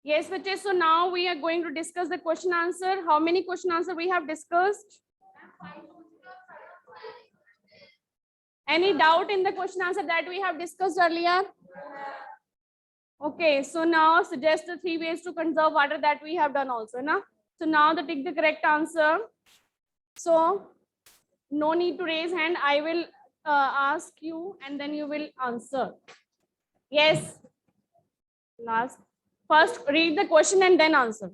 Yes, Vijay. So now we are going to discuss the question answer. How many question answer we have discussed? Any doubt in the question answer that we have discussed earlier? Okay, so now suggest the 3 ways to conserve water that we have done also, na? So now the take the correct answer. So no need to raise hand. I will ask you and then you will answer. Yes. Last. First read the question and then answer.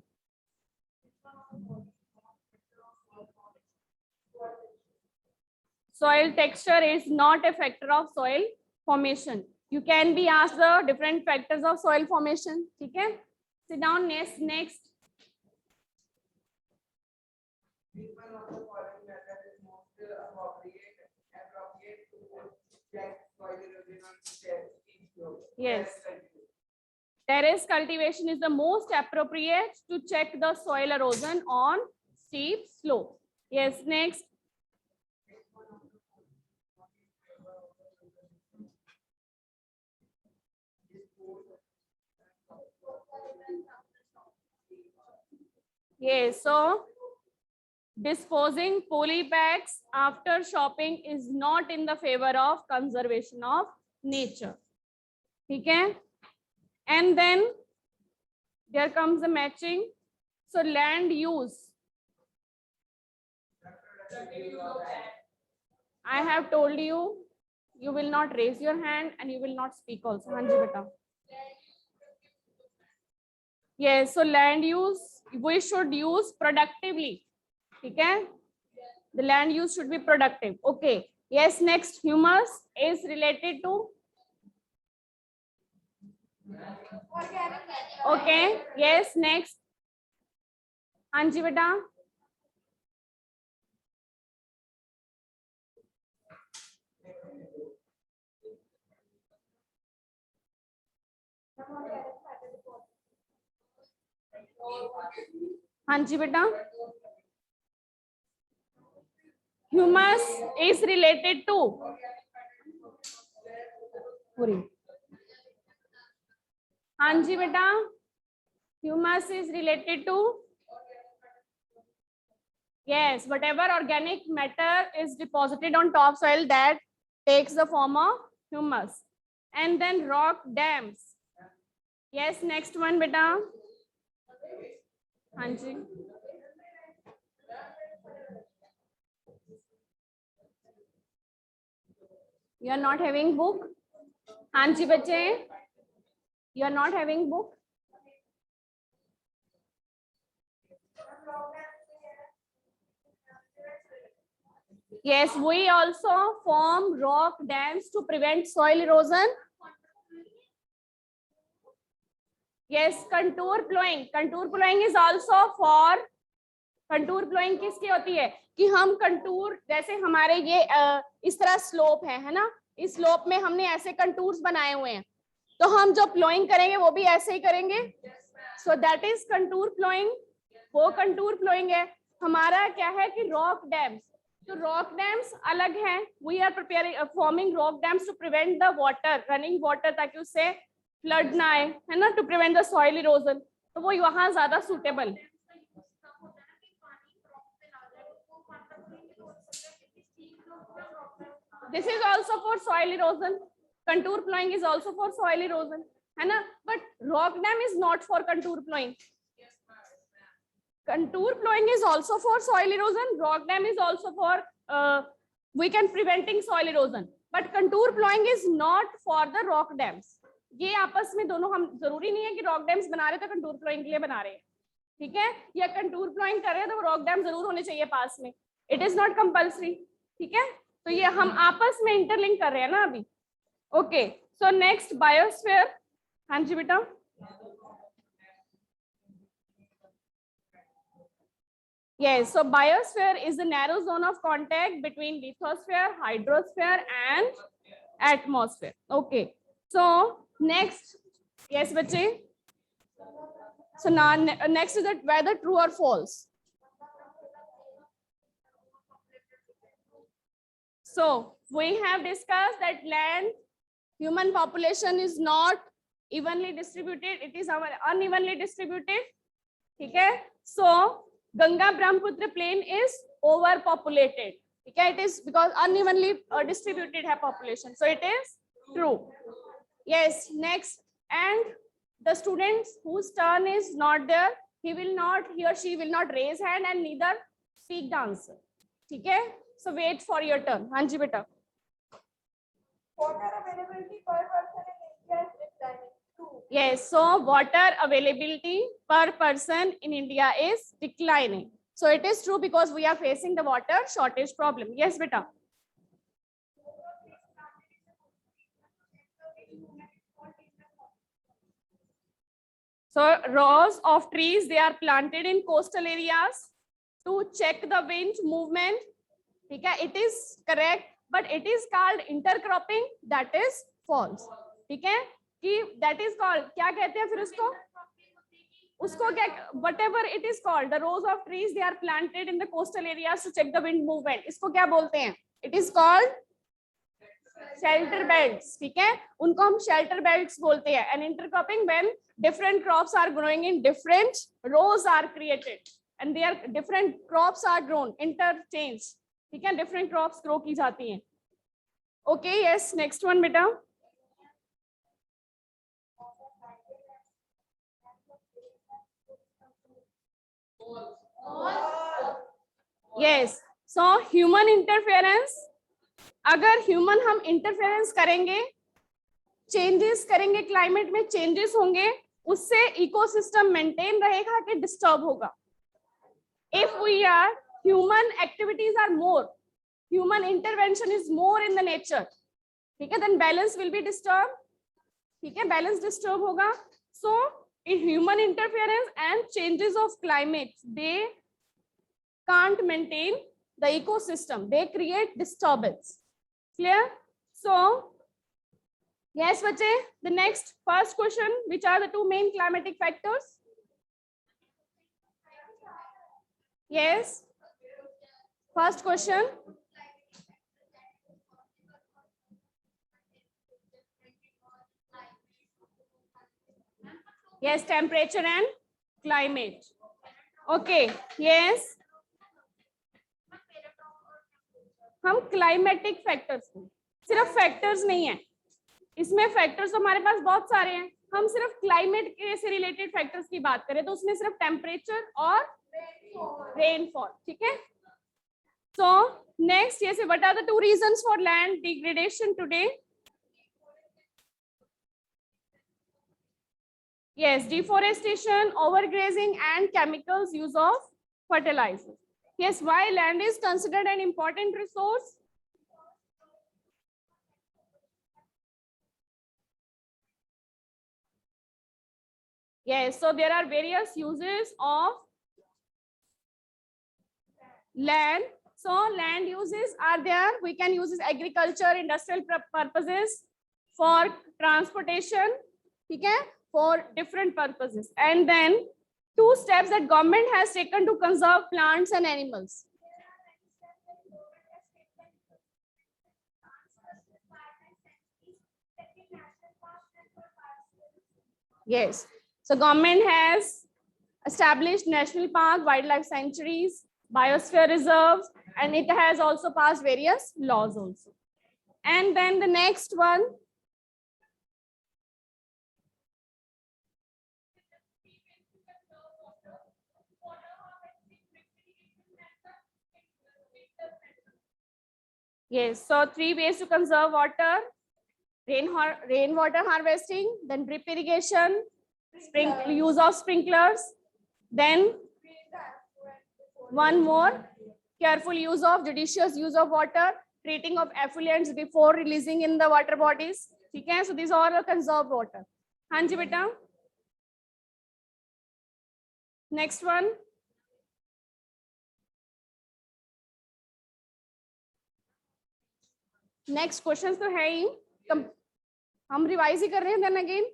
Soil texture is not a factor of soil formation. You can be asked the different factors of soil formation. Okay? Sit down. Next. Yes. Terrace cultivation is the most appropriate to check the soil erosion on steep slope. Yes, next. Yes, so disposing poly bags after shopping is not in the favor of conservation of nature. Okay? And then there comes the matching. So land use. I have told you, you will not raise your hand and you will not speak also. Hanji beta. Yes, so land use, we should use productively. Okay? The land use should be productive. Okay. Yes, next, humus is related to. Okay. Yes, next. Hanji beta. Hanji beta. Humus is related to. Hanji beta. Humus is related to. Yes, whatever organic matter is deposited on topsoil that takes the form of humus. And then rock dams. Yes, next one, beta. Hanji. You are not having book? Hanji bache. You are not having book? Yes, we also form rock dams to prevent soil erosion. Yes, contour plowing. Contour plowing is also for. Contour ploughing किसकी होती है कि हम contour जैसे हमारे ये इस तरह स्लोप है ना, इस स्लोप में हमने ऐसे कंटूर्स बनाए हुए हैं, तो हम जो प्लोइंग करेंगे वो भी ऐसे ही करेंगे. So that is contour ploughing. वो कंटूर प्लोइंग है. हमारा क्या है कि रॉक डैम्स, तो रॉक डैम्स अलग हैं. We are preparing forming rock dams to prevent the water, running water, ताकि उससे फ्लड ना आए, है ना, to prevent the soil erosion. तो वो वहां ज्यादा suitable. This is also for soil erosion. Contour plowing is also for soil erosion, है ना? But rock dam is not for contour plowing. Contour plowing is also for soil erosion. Rock dam is also for we can preventing soil erosion. But contour plowing is not for the rock dams. ये आपस में दोनों, हम जरूरी नहीं है कि rock dams बना रहे तो contour plowing के लिए बना रहे हैं, ठीक है? या contour plowing कर रहे हैं तो rock dam जरूर होने चाहिए पास में. It is not compulsory, ठीक है? तो ये हम आपस में इंटरलिंक कर रहे हैं ना अभी. Okay, so next biosphere. हाँ जी बेटा. Yes, so biosphere is a narrow zone of contact between lithosphere, hydrosphere and atmosphere. Okay, so next, yes bache. So now next is that whether true or false. So we have discussed that land human population is not evenly distributed, it is unevenly distributed, ठीक है. So Ganga Brahmaputra plain is over populated, ठीक है. It is because unevenly distributed है population, so it is true. Yes, next. And the students whose turn is not there, he or she will not raise hand and neither speak the answer, ठीक है. So wait for your turn. हाँ जी बेटा. Water availability per person in India is declining. Yes, so water availability per person in India is declining. So it is true because we are facing the water shortage problem. Yes beta. So rows of trees, they are planted in coastal areas to check the wind movement. ठीक है, it is correct, but it is called intercropping. That is false. ठीक है, कि that is called, क्या कहते हैं फिर उसको क्या, whatever it is called, the rows of trees they are planted in the coastal areas to check the wind movement. इसको क्या बोलते हैं? It is called shelter belts. ठीक है, उनको हम shelter belts बोलते हैं. And intercropping when different crops are growing in different rows are created and their different crops are grown interchange. ठीक है, different crops grow की जाती हैं. Okay, yes, next one बेटा. Yes, so human interference. अगर human हम interference करेंगे, changes करेंगे, क्लाइमेट में चेंजेस होंगे, उससे इकोसिस्टम मेंटेन रहेगा कि डिस्टर्ब होगा? If we are human activities are more, human intervention is more in the nature, ठीक है, then balance will be disturb. ठीक है, बैलेंस डिस्टर्ब होगा. So in human interference and changes of climate, they can't maintain the ecosystem, they create disturbance. Clear? So yes bache, the next first question, which are the two main climatic factors? Yes, first question. Yes, temperature and climate. Okay, yes, हम climatic factors, सिर्फ factors नहीं है इसमें, factors हमारे पास बहुत सारे हैं. हम सिर्फ क्लाइमेट के से रिलेटेड फैक्टर्स की बात करें तो उसमें सिर्फ टेम्परेचर और रेनफॉल. ठीक है. सो नेक्स्ट, ये से what are the two reasons for land degradation today? Yes, deforestation, overgrazing and chemicals use of fertilizers. Yes, why land is considered an important resource? Yes, so there are various uses of land. So land uses are there. We can use this agriculture, industrial purposes, for transportation, okay, for different purposes. And then two steps that government has taken to conserve plants and animals. Yes, so government has established national park, wildlife sanctuaries, biosphere reserves, and it has also passed various laws also. And then the next one, yes, so three ways to conserve water: rainwater harvesting, then drip irrigation, use of sprinklers, then one more, careful use of judicious use of water, treating of effluents before releasing in the water bodies. ठीक है, so these are all conserved water. हाँ जी बेटा. Next one. Next question तो है ही, हम revise ही कर रहे हैं. Then again,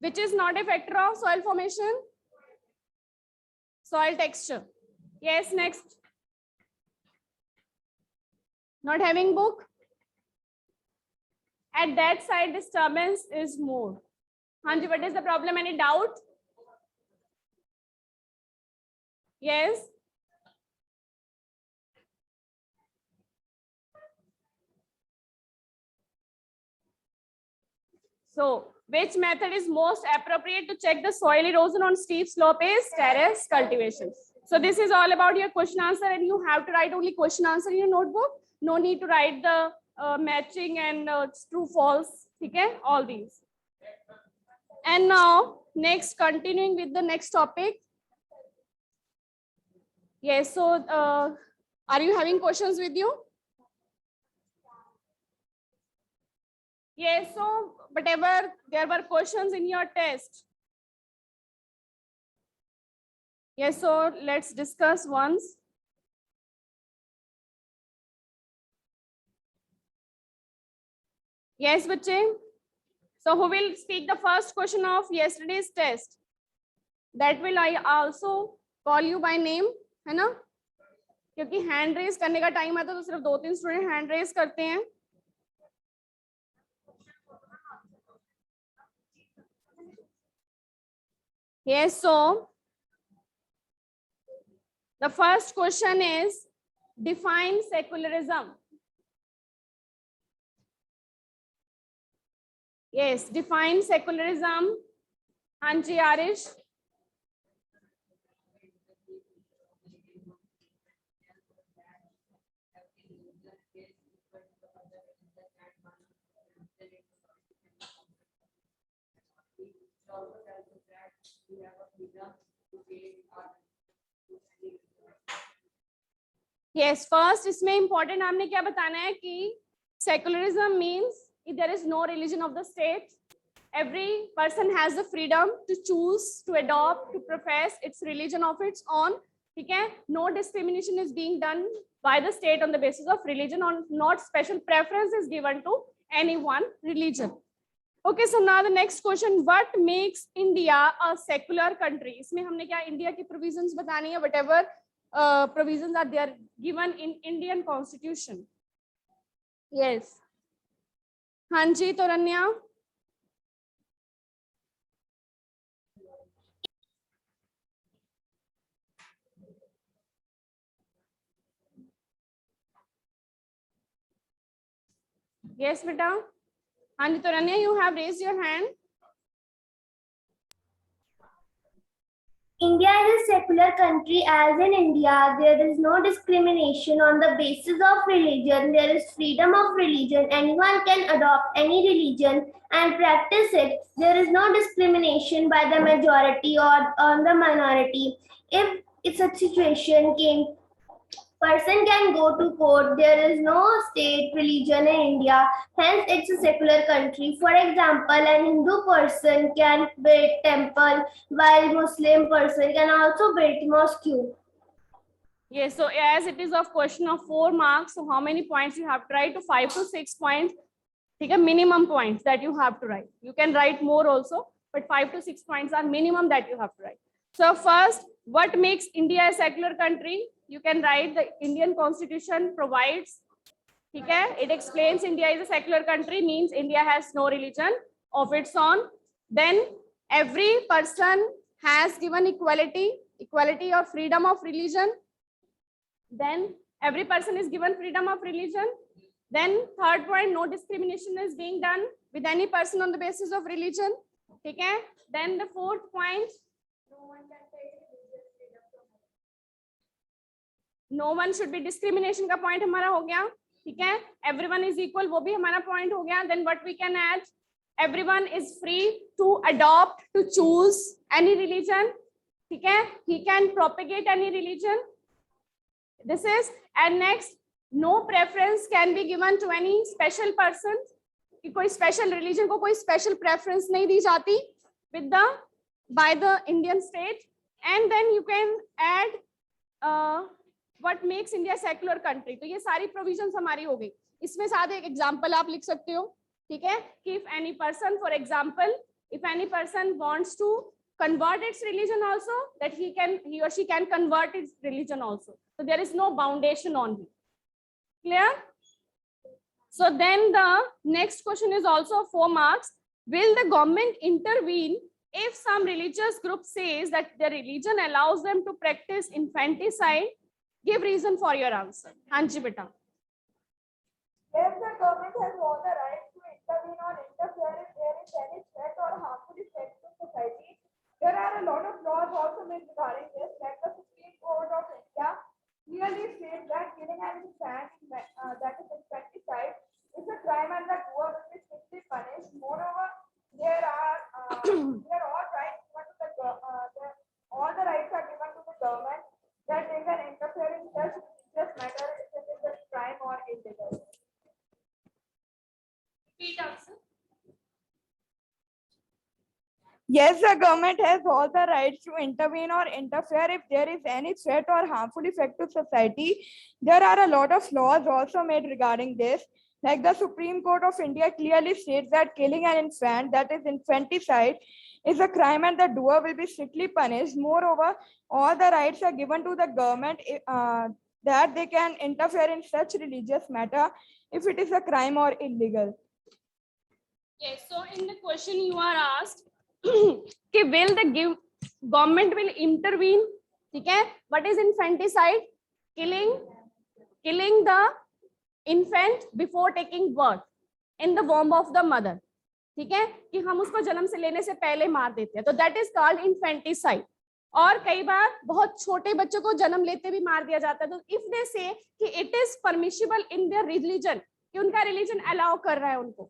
which is not a factor of soil formation? Soil texture. Yes, next. Not having book. at that side disturbance is more. Hanji, what is the problem? Any doubt? Yes. So, which method is most appropriate to check the soil erosion on steep slope is terrace cultivation. So this is all about your question answer, and you have to write only question answer in your notebook. No need to write the matching and true false. Okay, all these. And now next, continuing with the next topic. Yes, so are you having questions with you? Yes, so whatever there were questions in your test. Yes, so let's discuss once. Yes, bache. So who will speak the first question of yesterday's test? That will I also call you by name, है ना? क्योंकि hand raise करने का time आता है तो सिर्फ 2-3 student hand raise करते हैं. Yes, so the first question is define secularism. Yes, define secularism. Anji Arish. Yes, first इसमें important हमने क्या बताना है कि secularism means if there is no religion of the state, every person has the freedom to choose, to adopt, to profess its religion of its own. ठीक है? No discrimination is being done by the state on the basis of religion, or not special preference is given to any one religion. Okay, so now the next question, what makes India a secular country? इसमें हमने क्या India की provisions बतानी है, whatever provisions are there given in Indian Constitution. Yes. Hanji Toranya. Yes, beta. Hanji Toranya, you have raised your hand. India is a secular country. As in India, there is no discrimination on the basis of religion. There is freedom of religion. Anyone can adopt any religion and practice it. There is no discrimination by the majority or on the minority. If it's a situation came, person can go to court. There is no state religion in India. Hence, it's a secular country. For example, an Hindu person can build temple, while Muslim person can also build mosque. Yes, so as it is of question of 4 marks, so how many points you have to write? To 5 to 6 points. ठीक है, minimum points that you have to write. You can write more also, but 5 to 6 points are minimum that you have to write. So first, what makes India a secular country? You can write the Indian Constitution provides. ठीक है, it explains India is a secular country, means India has no religion of its own. Then every person has given equality or freedom of religion. Then every person is given freedom of religion. Then third point, no discrimination is being done with any person on the basis of religion. ठीक है? Then the fourth point, no one should be discrimination का point हमारा हो गया. ठीक है? Everyone is equal, वो भी हमारा point हो गया. Then what we can add? Everyone is free to adopt, to choose any religion. ठीक है? He can propagate any religion. This is, and next, no preference can be given to any special person. कि कोई special religion को कोई special preference नहीं दी जाती with the by the Indian state. And then you can add what makes India a secular country. तो ये सारी provisions हमारी हो गई. इसमें साथ एक example आप लिख सकते हो. ठीक है? कि if any person, for example, if any person wants to convert its religion also, that he or she can convert its religion also. So there is no foundation on him. Clear? So then the next question is also 4 marks. Will the government intervene if some religious group says that their religion allows them to practice infanticide? Give reason for your answer. Hanji beta. Yes, the government has all the right to intervene or interfere if there is any threat or harmful effect to society. There are a lot of laws also made regarding this, like the Supreme Court of India clearly states that killing an infant, that is infanticide, is a crime and the doer will be strictly punished. Moreover, there are all rights given to all the rights are given to the government that they can interfere in such religious matter if it is a crime or illegal. Repeat answer. Yes, the government has all the rights to intervene or interfere if there is any threat or harmful effect to society. There are a lot of laws also made regarding this. Like the Supreme Court of India clearly states that killing an infant, that is infanticide, is a crime and the doer will be strictly punished. Moreover, all the rights are given to the government that they can interfere in such religious matter if it is a crime or illegal. Yes, so in the question you are asked, कि will the government will intervene? ठीक है? What is infanticide? Killing the infant before taking birth in the womb of the mother. ठीक है? कि हम उसको जन्म से लेने से पहले मार देते हैं, तो that is called infanticide. और कई बार बहुत छोटे बच्चों को जन्म लेते भी मार दिया जाता है. तो if they say कि it is permissible in their religion, कि उनका religion allow कर रहा है उनको,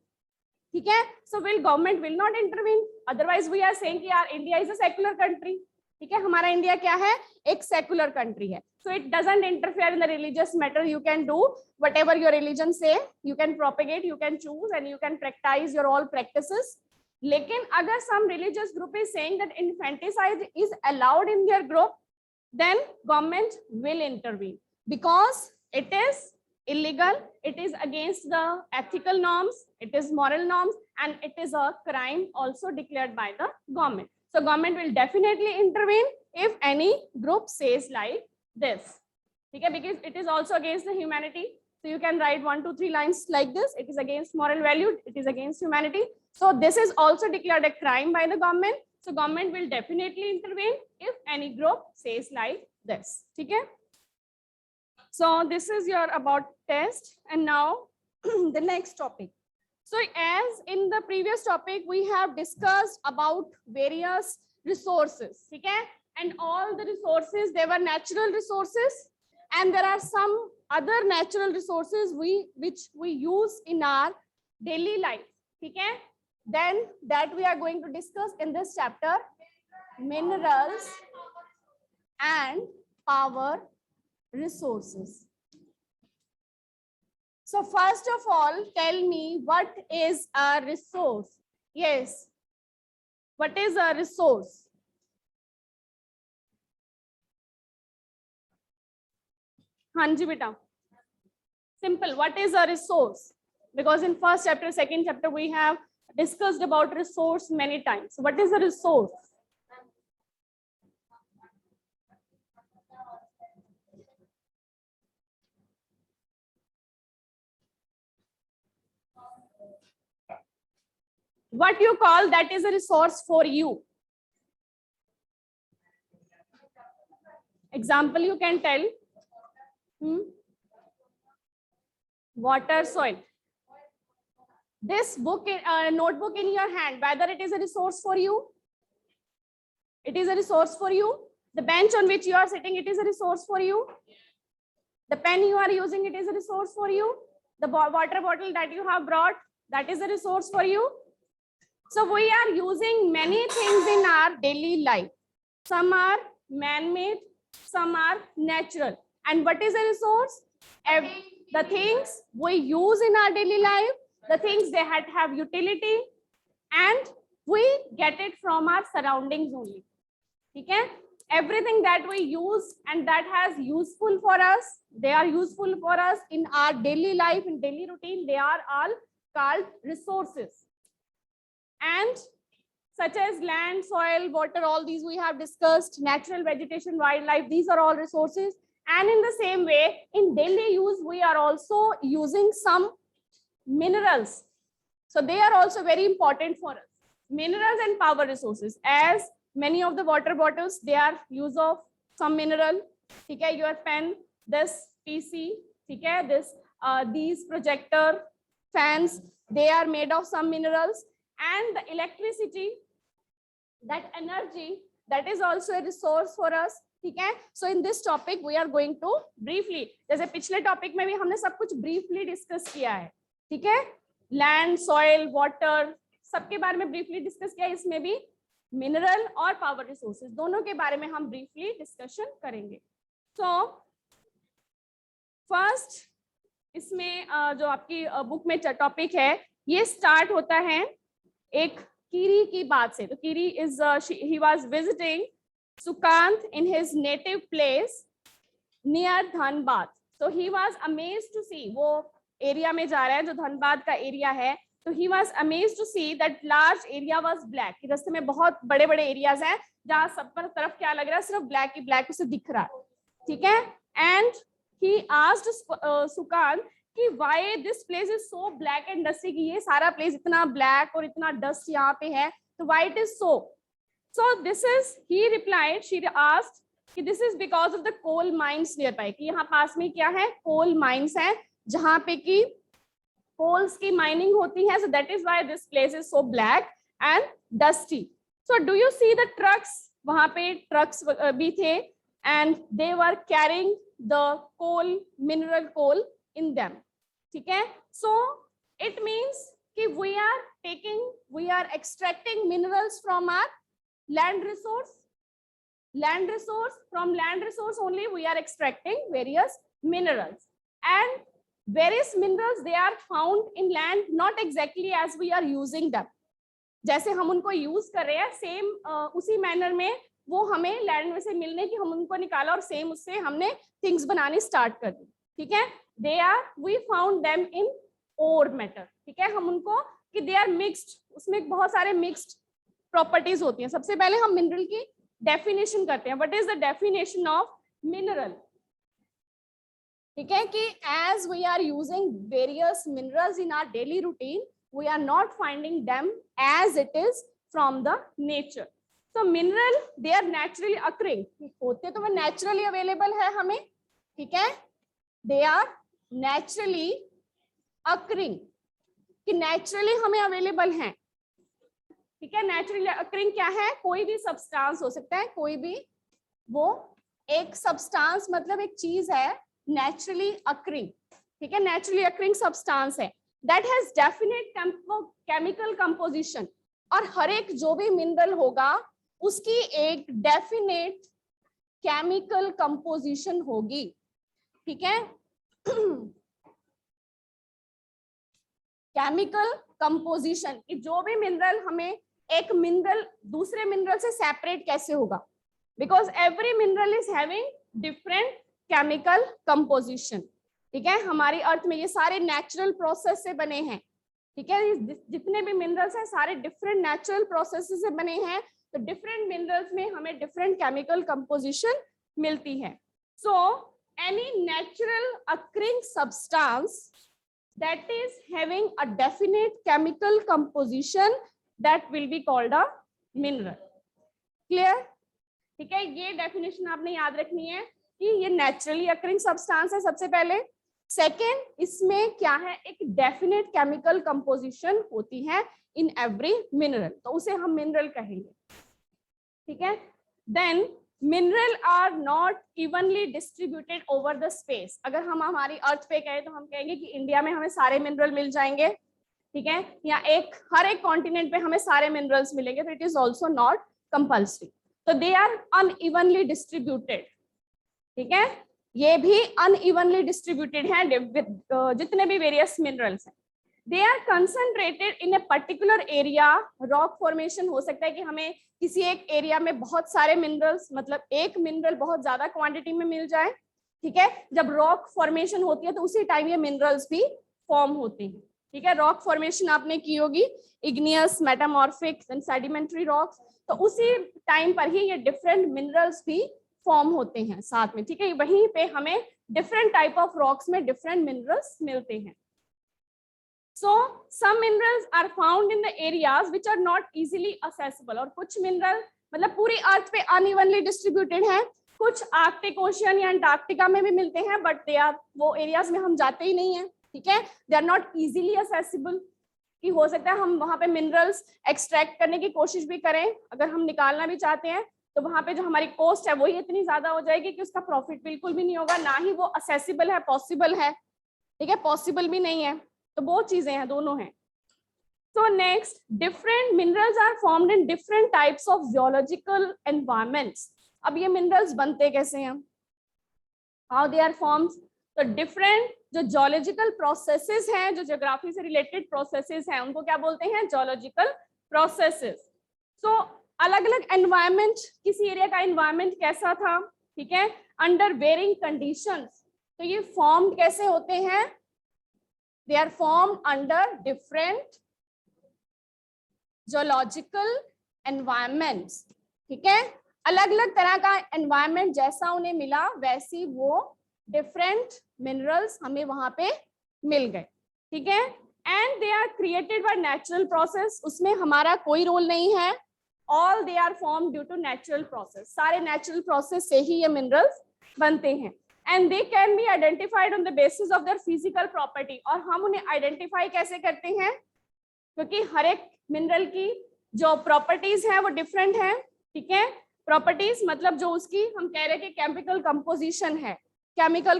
ठीक है? So will government will not intervene. Otherwise we are saying कि यार India is a secular country. ठीक है? हमारा इंडिया क्या है? एक secular country है. So it doesn't interfere in the religious matter. You can do whatever your religion say. You can propagate, you can choose, and you can practice your all practices. लेकिन अगर some religious group is saying that infanticide is allowed in their group, then government will intervene because it is illegal, it is against the ethical norms, it is moral norms, and it is a crime also declared by the government. So government will definitely intervene if any group says like this. Okay, because it is also against the humanity. So you can write 1, 2, 3 lines like this. It is against moral value, it is against humanity. So this is also declared a crime by the government. So government will definitely intervene if any group says like this. Okay. So this is your about test, and now the next topic. So as in the previous topic, we have discussed about various resources, okay? And all the resources, they were natural resources, and there are some other natural resources which we use in our daily life, okay? Then that we are going to discuss in this chapter, minerals and power resources. So first of all, tell me what is a resource? Yes. What is a resource? Hanji beta. Simple. What is a resource? Because in first chapter, second chapter, we have discussed about resource many times. What is a resource? What you call that is a resource for you? Example you can tell. Water, soil. This book, notebook in your hand, whether it is a resource for you? It is a resource for you. The bench on which you are sitting, it is a resource for you. The pen you are using, it is a resource for you. The water bottle that you have brought, that is a resource for you. So we are using many things in our daily life. Some are man-made, some are natural. And what is a resource? The things we use in our daily life, the things they have utility, and we get it from our surroundings only. Okay? Everything that we use and that has useful for us, they are useful for us in our daily life, in daily routine, they are all called resources. And such as land, soil, water, all these we have discussed, natural vegetation, wildlife, these are all resources. And in the same way, in daily use, we are also using some minerals. So they are also very important for us. Minerals and power resources. As many of the water bottles, they are use of some mineral. Okay, your pen, this PC, okay, this these projector fans, they are made of some minerals. And the electricity, that energy, that is also a resource for us. ठीक है, so in this topic we are going to briefly, जैसे पिछले topic में भी हमने सब कुछ briefly discuss किया है, ठीक है, लैंड, सॉइल, वाटर, सबके बारे में ब्रीफली डिस्कस किया. इसमें भी मिनरल और पावर रिसोर्सेज दोनों के बारे में हम ब्रीफली डिस्कशन करेंगे. सो फर्स्ट इसमें जो आपकी बुक में टॉपिक है, ये स्टार्ट होता है एक कीरी की बात से. तो Kiri is he was visiting Sukant in his native place near Dhanbad. So he was amazed to see, वो एरिया में जा रहा है जो धनबाद का एरिया है. तो he was amazed to see that large area was black. रास्ते में बहुत बड़े बड़े एरियाज हैं जहाँ सब पर तरफ क्या लग रहा है, सिर्फ ब्लैक ही ब्लैक उसे दिख रहा है, ठीक है. एंड ही आस्क्ड सुकांत कि why this place is so black and dusty, कि ये सारा प्लेस इतना ब्लैक और इतना डस्ट यहाँ पे है, तो why it is so. So this is, he replied, she asked कि this is because of the coal mines nearby, कि यहाँ पास में क्या है, कोल माइंस है जहाँ पे कि कोल्स की माइनिंग होती है. So that is why this place is so black and dusty. So do you see the trucks, वहां पे ट्रक्स भी थे and they were carrying the coal, mineral coal in them, ठीक है. सो इट मीन्स कि we are extracting minerals from our land resource. Land resource, from land resource only we are extracting various minerals, and various minerals they are found in land not exactly as we are using them. जैसे हम उनको use कर रहे हैं same उसी manner में वो हमें लैंड में से मिलने की हम उनको निकाला और सेम उससे हमने थिंग्स बनानी स्टार्ट कर दी, ठीक है. They are, we found them in ore matter, ठीक है. हम उनको कि दे आर मिक्स्ड, उसमें बहुत सारे मिक्स्ड प्रॉपर्टीज होती हैं. सबसे पहले हम मिनरल की डेफिनेशन करते हैं. What is the definition of mineral, ठीक है, कि as we are using various minerals in our daily routine, we are not finding them as it is from the nature. तो mineral they are naturally occurring, होते तो वो naturally available है हमें, ठीक है. दे आर नेचुरली अकरिंग, कि naturally हमें अवेलेबल हैं, ठीक है. नेचुरली अकरिंग क्या है, कोई भी सब्सटेंस हो सकता है, कोई भी, वो एक सब्सटेंस मतलब एक चीज है नेचुरली अकरिंग, ठीक है. नेचुरली अकरिंग सब्सटेंस है that has definite chemical composition, और हर एक जो भी मिनरल होगा उसकी एक डेफिनेट केमिकल कंपोजिशन होगी, ठीक है. केमिकल कंपोजिशन, जो भी मिनरल, हमें एक मिनरल दूसरे मिनरल से सेपरेट कैसे होगा, because every mineral is having different chemical composition, ठीक है. हमारी अर्थ में ये सारे नेचुरल प्रोसेस से बने हैं, ठीक है. जितने भी मिनरल्स हैं सारे डिफरेंट नेचुरल प्रोसेस से बने हैं, तो डिफरेंट मिनरल्स में हमें डिफरेंट केमिकल कंपोजिशन मिलती है. So any natural occurring substance that is having a definite chemical composition that will be called a mineral. Clear? ठीक है, ये डेफिनेशन आपने याद रखनी है कि ये नेचुरली अकरिंग सब्सटेंस है सबसे पहले. सेकेंड, इसमें क्या है, एक डेफिनेट केमिकल कंपोजिशन होती है इन एवरी मिनरल, तो उसे हम मिनरल कहेंगे, ठीक है. Then mineral are not evenly distributed over the space. अगर हम हमारी अर्थ पे कहें तो हम कहेंगे कि इंडिया में हमें सारे मिनरल मिल जाएंगे, ठीक है, या हर एक कॉन्टिनेंट पे हमें सारे मिनरल्स मिलेंगे, तो it is also not compulsory. तो दे आर अनइवनली डिस्ट्रीब्यूटेड, ठीक है. ये भी अनइवनली डिस्ट्रीब्यूटेड है जितने भी वेरियस मिनरल्स हैं. They are concentrated in a particular area. Rock formation हो सकता है कि हमें किसी एक एरिया में बहुत सारे मिनरल्स, मतलब एक मिनरल बहुत ज्यादा क्वांटिटी में मिल जाए, ठीक है. जब रॉक फॉर्मेशन होती है तो उसी टाइम ये मिनरल्स भी फॉर्म होते हैं, ठीक है. रॉक फॉर्मेशन आपने की होगी, igneous, metamorphic and sedimentary rocks, तो उसी टाइम पर ही ये डिफरेंट मिनरल्स भी फॉर्म होते हैं साथ में, ठीक है. वहीं पे हमें डिफरेंट टाइप ऑफ रॉक्स में डिफरेंट मिनरल्स मिलते हैं. So some minerals are found in the areas which are not easily accessible. और कुछ मिनरल मतलब पूरी अर्थ पे अनइवनली डिस्ट्रीब्यूटेड है, कुछ आर्कटिक ओशियन या अंटार्कटिका में भी मिलते हैं, बट दे आर वो एरियाज में हम जाते ही नहीं है, ठीक है, they are not easily accessible, कि हो सकता है हम वहां पे मिनरल्स एक्सट्रैक्ट करने की कोशिश भी करें, अगर हम निकालना भी चाहते हैं तो वहां पे जो हमारी कॉस्ट है वही इतनी ज्यादा हो जाएगी कि उसका प्रॉफिट बिल्कुल भी नहीं होगा, ना ही वो असेसिबल है, पॉसिबल है, ठीक है, पॉसिबल भी नहीं है, तो बहुत चीजें हैं, दोनों हैं. So next, different minerals are formed in different types of geological environments. अब ये minerals बनते कैसे हैं? How they are formed? तो different जो geological processes हैं, जो geography से related processes हैं, उनको क्या बोलते हैं? Geological processes. So अलग-अलग environment, किसी area का environment कैसा था, ठीक है? Under varying conditions. तो ये formed कैसे होते हैं? They are formed under different zoological environments, ठीक है, अलग अलग तरह का एनवायरमेंट जैसा उन्हें मिला वैसी वो डिफरेंट मिनरल्स हमें वहां पे मिल गए, ठीक है. And they are created by natural process, उसमें हमारा कोई रोल नहीं है. All they are form due to natural process, सारे नेचुरल प्रोसेस से ही ये मिनरल्स बनते हैं. And they can be identified on the basis of their physical property, और हम उन्हें आइडेंटिफाई कैसे करते हैं, क्योंकि हर एक मिनरल की जो प्रॉपर्टीज है वो डिफरेंट है, ठीक है. प्रॉपर्टीज मतलब जो उसकी हम कह रहे हैं कि केमिकल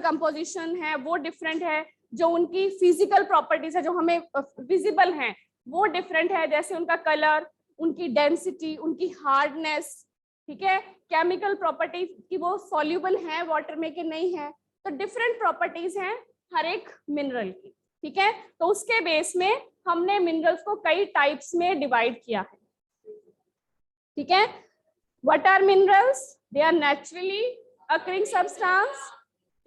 कंपोजिशन है वो डिफरेंट है, जो उनकी फिजिकल प्रॉपर्टीज है जो हमें विजिबल हैं वो डिफरेंट है, जैसे उनका कलर, उनकी डेंसिटी, उनकी हार्डनेस, ठीक है, केमिकल प्रॉपर्टीज कि वो सॉल्यूबल है वाटर में कि नहीं है, तो डिफरेंट प्रॉपर्टीज हैं हर एक मिनरल की, ठीक है. तो उसके बेस में हमने मिनरल्स को कई टाइप्स में डिवाइड किया है, ठीक है. What are minerals? They are naturally occurring substance,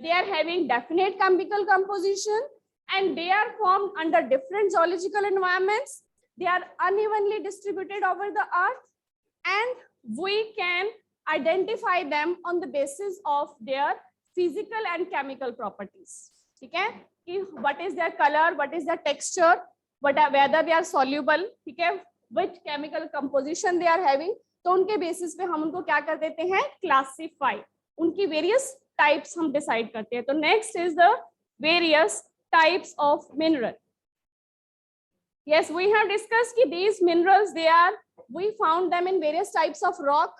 they are having definite chemical composition and they are formed under different geological environments, they are unevenly distributed over the earth and we can identify them on the basis of their physical and chemical properties, ठीक है, कि what is their colour, what is their texture, whether they are soluble, ठीक है, which chemical composition they are having, तो उनके basis पे हम उनको क्या कर देते हैं, क्लासिफाई, उनकी वेरियस टाइप्स हम डिसाइड करते हैं. तो next is the various types of mineral. Yes, we have discuss कि these minerals they are, we found them in various types of rock.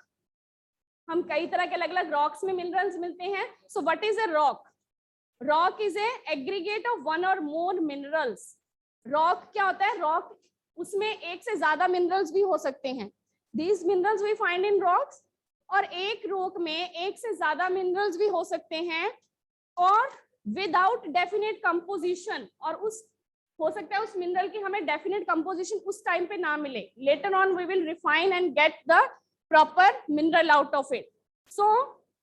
हम कई तरह के अलग अलग रॉक्स में मिनरल्स मिलते हैं. So what is a rock? Rock is a aggregate of one और मोर मिनरल्स. रॉक क्या होता है? रॉक उसमें एक से ज्यादा मिनरल्स भी हो सकते हैं. These minerals we find in rocks. और एक रॉक में एक से ज्यादा मिनरल्स भी हो सकते हैं और विदाउट डेफिनेट कंपोजिशन, और उस हो सकता है उस मिनरल की हमें डेफिनेट कंपोजिशन उस टाइम पे ना मिले. Later on we will refine and get the proper mineral out of it. So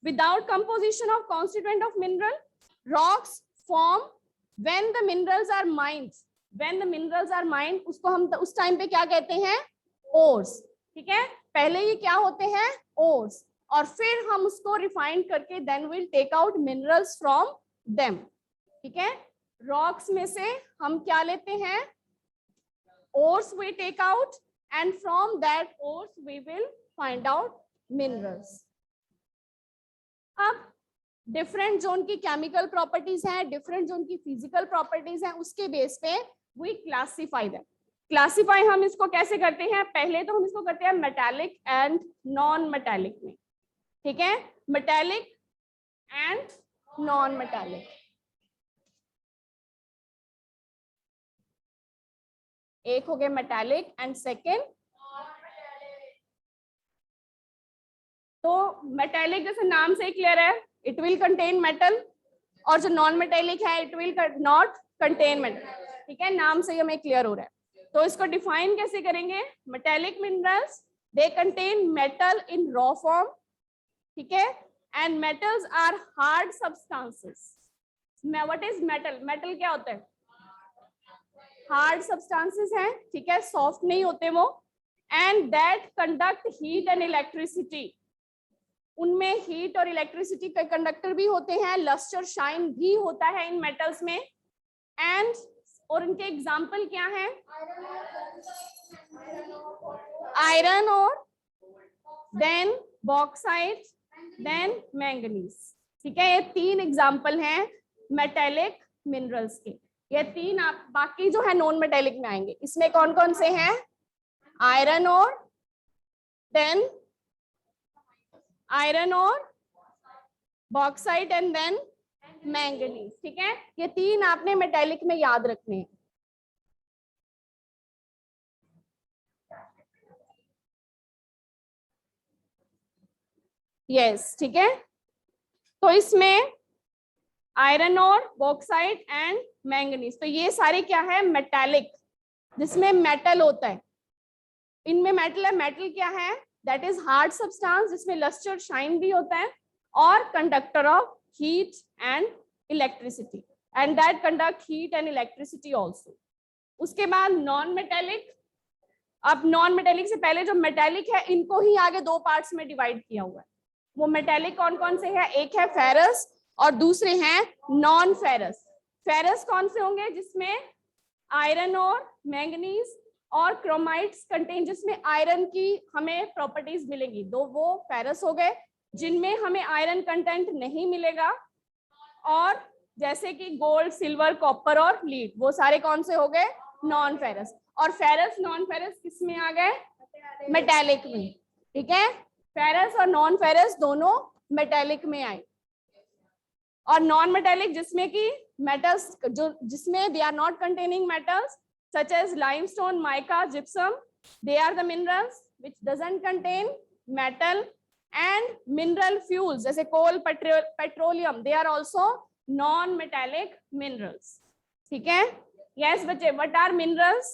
without composition of constituent of mineral, rocks form when the minerals are mined. When the minerals are mined, उसको हम उस time पे क्या कहते हैं? Ores, ठीक है. पहले ये क्या होते हैं? Ores, और फिर हम उसको रिफाइन करके then we'll take out minerals from them, ठीक है. रॉक्स में से हम क्या लेते हैं? Ores we take out and from that ores we will find out minerals. अब डिफरेंट जोन की केमिकल प्रॉपर्टीज हैं, डिफरेंट जोन की फिजिकल प्रॉपर्टीज हैं, उसके बेस पे वी क्लासिफाई देम. क्लासिफाई हम इसको कैसे करते हैं? पहले तो हम इसको करते हैं मेटालिक एंड नॉन मेटालिक में, ठीक है, मेटालिक एंड नॉन मेटालिक. एक हो गया मेटालिक एंड सेकेंड. तो मेटालिक जैसे नाम से ही क्लियर है, इट विल कंटेन मेटल, और जो नॉन मेटेलिक है it will not contain metal, ठीक है, नाम से ही हमें क्लियर हो रहा है. तो इसको डिफाइन कैसे करेंगे? Metallic minerals they contain metal in raw form, ठीक है, and metals are hard substances. What is metal? Metal क्या होता है? हार्ड सब्सटेंसेस हैं, ठीक है, सॉफ्ट नहीं होते वो. And that conduct heat and electricity, उनमें हीट और इलेक्ट्रिसिटी के कंडक्टर भी होते हैं. लस्टर शाइन भी होता है इन मेटल्स में. एंड और उनके एग्जाम्पल क्या है? आयरन और देन बॉक्साइट देन मैंगनीज। ठीक है, ये 3 एग्जाम्पल हैं मेटेलिक मिनरल्स के। ये 3 आप बाकी जो है नॉन मेटेलिक में आएंगे। इसमें कौन कौन से हैं? आयरन और देन आयरन और बॉक्साइट एंड देन मैंगनीज। ठीक है, ये 3 आपने मेटेलिक में याद रखने हैं। यस, ठीक है, तो इसमें आयरन और बॉक्साइट एंड मैंगनीज, तो ये सारे क्या है? मेटेलिक, जिसमें मेटल होता है। इनमें मेटल है। मेटल क्या है? दैट इज हार्ड सब्सटेंस जिसमें लस्टर शाइन भी होता है और conductor of heat and electricity, and that conduct heat and electricity also. उसके बाद नॉन मेटेलिक। अब नॉन मेटेलिक से पहले जो मेटेलिक है, इनको ही आगे 2 पार्ट्स में डिवाइड किया हुआ है। वो मेटेलिक कौन कौन से हैं? एक है फेरस और दूसरे हैं नॉन फेरस। फेरस कौन से होंगे? जिसमें आयरन और मैंगनीज और क्रोमाइट्स कंटेन, जिसमें आयरन की हमें प्रॉपर्टीज मिलेंगी, वो फेरस हो गए। जिनमें हमें आयरन कंटेंट नहीं मिलेगा, और जैसे कि गोल्ड, सिल्वर, कॉपर और लीड, वो सारे कौन से हो गए? Non ferrous. और फेरस नॉन फेरस किस में आ गए? मेटेलिक में। ठीक है, फेरस और नॉन फेरस दोनों मेटेलिक में आए। और नॉन मेटेलिक जिसमें कि मेटल्स जो जिसमें they are not containing metals such as limestone, mica, gypsum, they are the minerals which doesn't contain metal, and mineral fuels जैसे coal, petroleum, they are also non-metallic minerals. ठीक है? Yes बच्चे, what are minerals?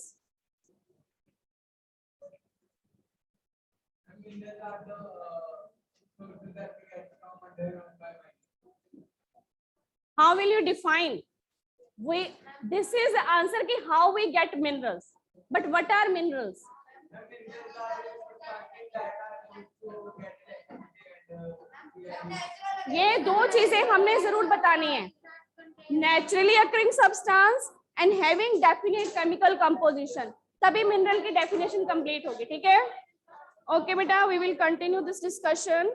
How will you define? This is the answer ki how we get minerals, but what are minerals? ये 2 चीजें हमने जरूर बतानी है, naturally occurring substance and having definite chemical composition, तभी मिनरल की डेफिनेशन कंप्लीट होगी। ठीक है, ओके बेटा, we will continue this discussion.